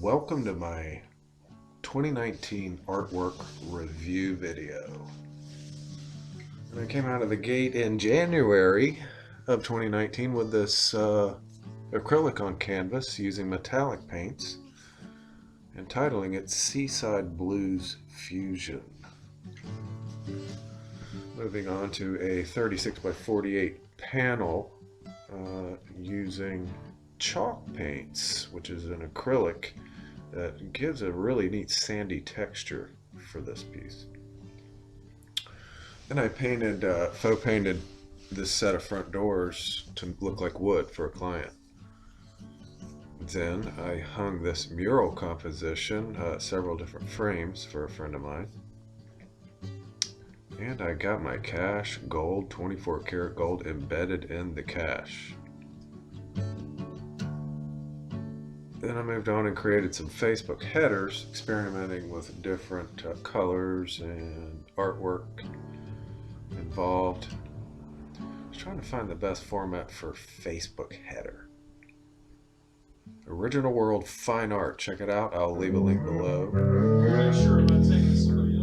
Welcome to my 2019 artwork review video. And I came out of the gate in January of 2019 with this acrylic on canvas using metallic paints, entitling it Seaside Blues Fusion. Moving on to a 36 by 48 panel using chalk paints, which is an acrylic that gives a really neat sandy texture for this piece. And I painted, faux painted this set of front doors to look like wood for a client. Then I hung this mural composition, several different frames for a friend of mine. And I got my cash gold, 24 karat gold embedded in the cash. Then I moved on and created some Facebook headers, experimenting with different colors and artwork involved. I was trying to find the best format for Facebook header. Original World Fine Art, check it out, I'll leave a link below.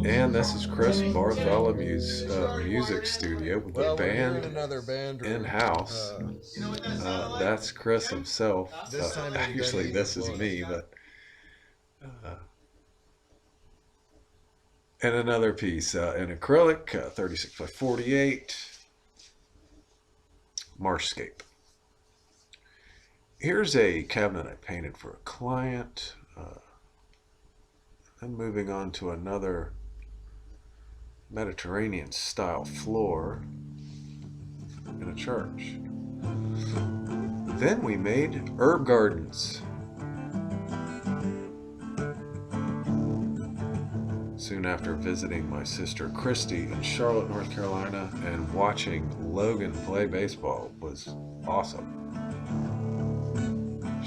And this is Chris Bartholomew's music studio with the band in-house. That's Chris himself. Actually, this is me, but and another piece in acrylic, 36 by 48, Marshscape. Here's a cabinet I painted for a client. Then moving on to another Mediterranean style floor in a church. Then we made herb gardens. Soon after visiting my sister Christy in Charlotte, North Carolina, and watching Logan play baseball was awesome.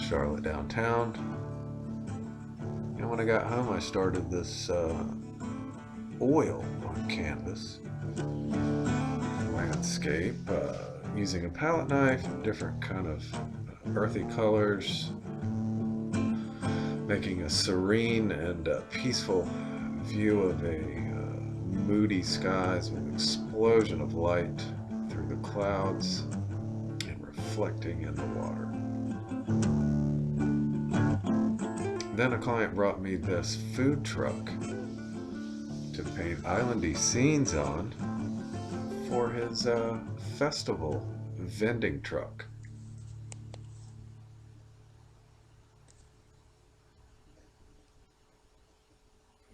Charlotte downtown. And when I got home, I started this oil on canvas landscape using a palette knife and different kind of earthy colors, making a serene and peaceful view of a moody skies with an explosion of light through the clouds and reflecting in the water. Then a client brought me this food truck to paint islandy scenes on for his festival vending truck.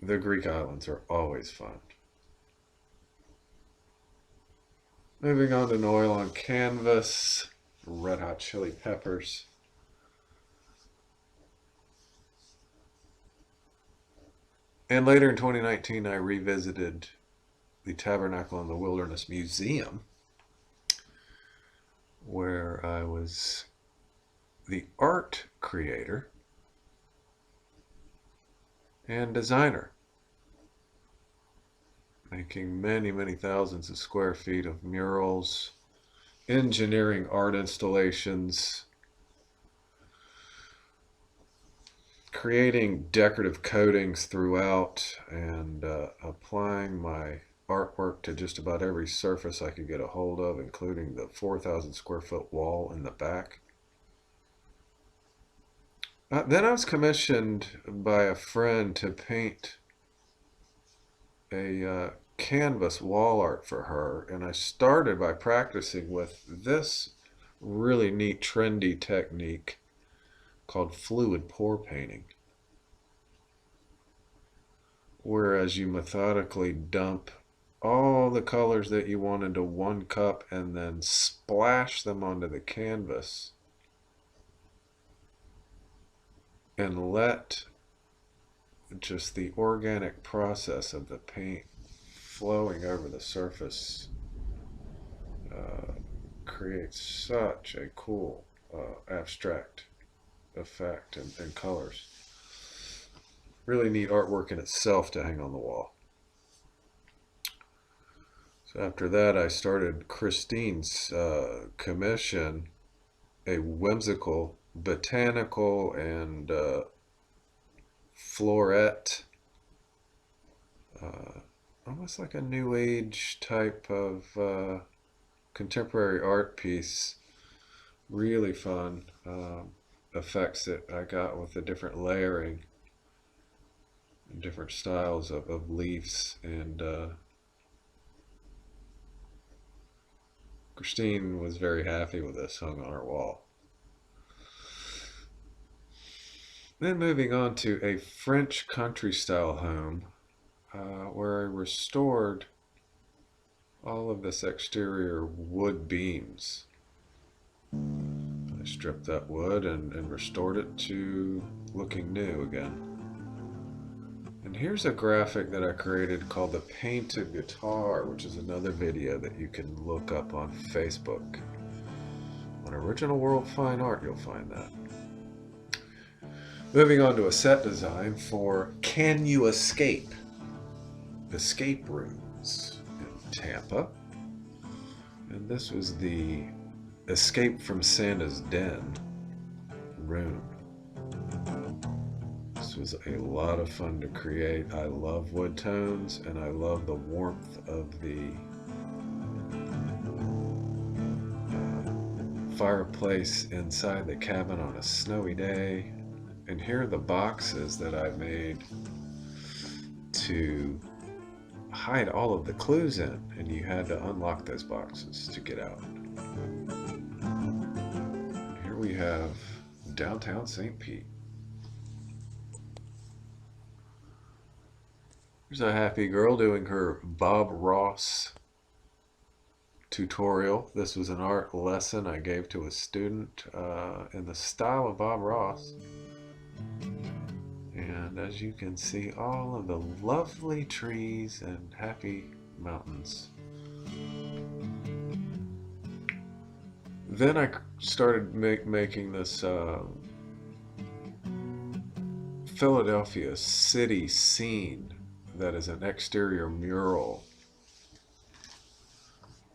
The Greek islands are always fun. Moving on to an oil on canvas, Red Hot Chili Peppers. And later in 2019, I revisited the Tabernacle in the Wilderness Museum, where I was the art creator and designer, making many thousands of square feet of murals, engineering art installations, creating decorative coatings throughout, and applying my artwork to just about every surface I could get a hold of, including the 4,000 square foot wall in the back. Then I was commissioned by a friend to paint a canvas wall art for her, and I started by practicing with this really neat trendy technique called fluid pour painting, whereas you methodically dump all the colors that you want into one cup and then splash them onto the canvas and let just the organic process of the paint flowing over the surface creates such a cool abstract effect and colors. Really neat artwork in itself to hang on the wall. So after that, I started Christine's commission, a whimsical botanical and floret, almost like a new age type of contemporary art piece. Really fun effects that I got with the different layering and different styles of leaves. And Christine was very happy with this, hung on her wall. Then moving on to a French country style home where I restored all of this exterior wood beams. I stripped that wood and restored it to looking new again. And here's a graphic that I created called the Painted Guitar, which is another video that you can look up on Facebook. On Original World Fine Art, you'll find that. Moving on to a set design for Can You Escape? Escape rooms in Tampa. And this was the Escape from Santa's Den room. This was a lot of fun to create. I love wood tones and I love the warmth of the fireplace inside the cabin on a snowy day. And here are the boxes that I made to hide all of the clues in, and you had to unlock those boxes to get out. Here we have downtown St. Pete. Here's a happy girl doing her Bob Ross tutorial. This was an art lesson I gave to a student in the style of Bob Ross. And as you can see, all of the lovely trees and happy mountains. Then I started making this Philadelphia city scene that is an exterior mural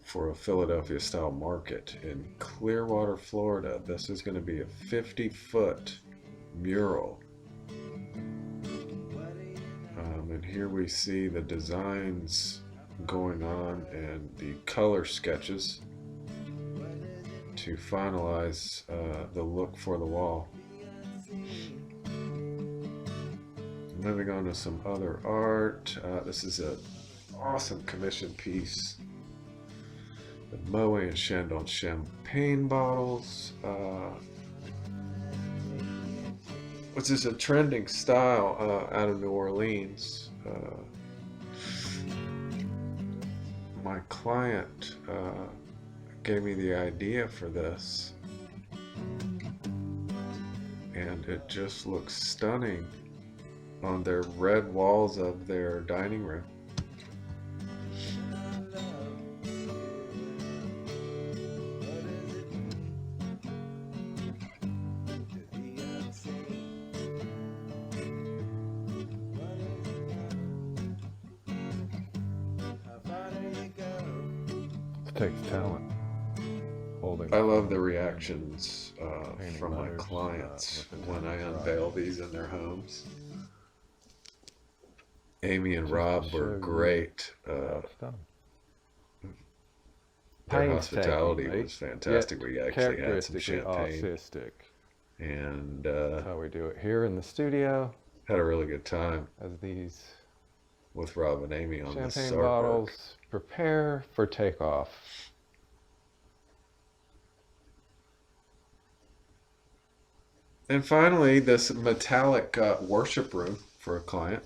for a Philadelphia style market in Clearwater, Florida. This is going to be a 50-foot mural. And here we see the designs going on and the color sketches to finalize the look for the wall. Moving on to some other art. This is an awesome commission piece. The Moet and Chandon champagne bottles. Which is a trending style out of New Orleans. My client gave me the idea for this, and it just looks stunning on their red walls of their dining room. Takes talent. I love the reactions from my clients when I unveil these in their homes. Amy and Rob were great. Their hospitality was fantastic. We actually had some champagne. Autistic. And that's how we do it here in the studio. Had a really good time as these with Rob and Amy on this champagne bottles prepare for takeoff. And finally, this metallic worship room for a client.